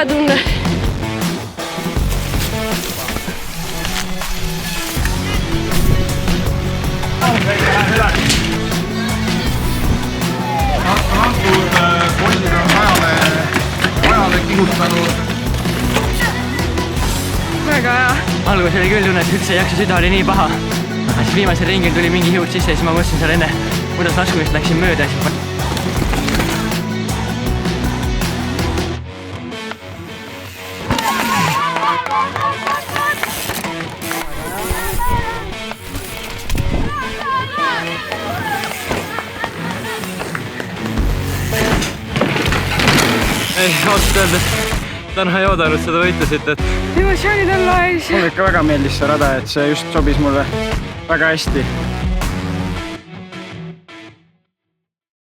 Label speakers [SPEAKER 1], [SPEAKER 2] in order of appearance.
[SPEAKER 1] hea tunne.
[SPEAKER 2] Poisid on ajale kihutanud.
[SPEAKER 1] Väga hea.
[SPEAKER 3] Alguses oli küll tunne, et üldse ei jaksa, süda oli nii paha. Siis viimasel ringil tuli mingi hiut sisse ja siis ma mõtlesin seal enne mudaslaskumist läksin mööda.
[SPEAKER 4] Ei, ausalt öeldes täna ei oodanud seda võitu siit, et
[SPEAKER 1] Emotsioonid on lais.
[SPEAKER 5] Mulle ikka väga meeldis see rada, et see just sobis mulle väga hästi.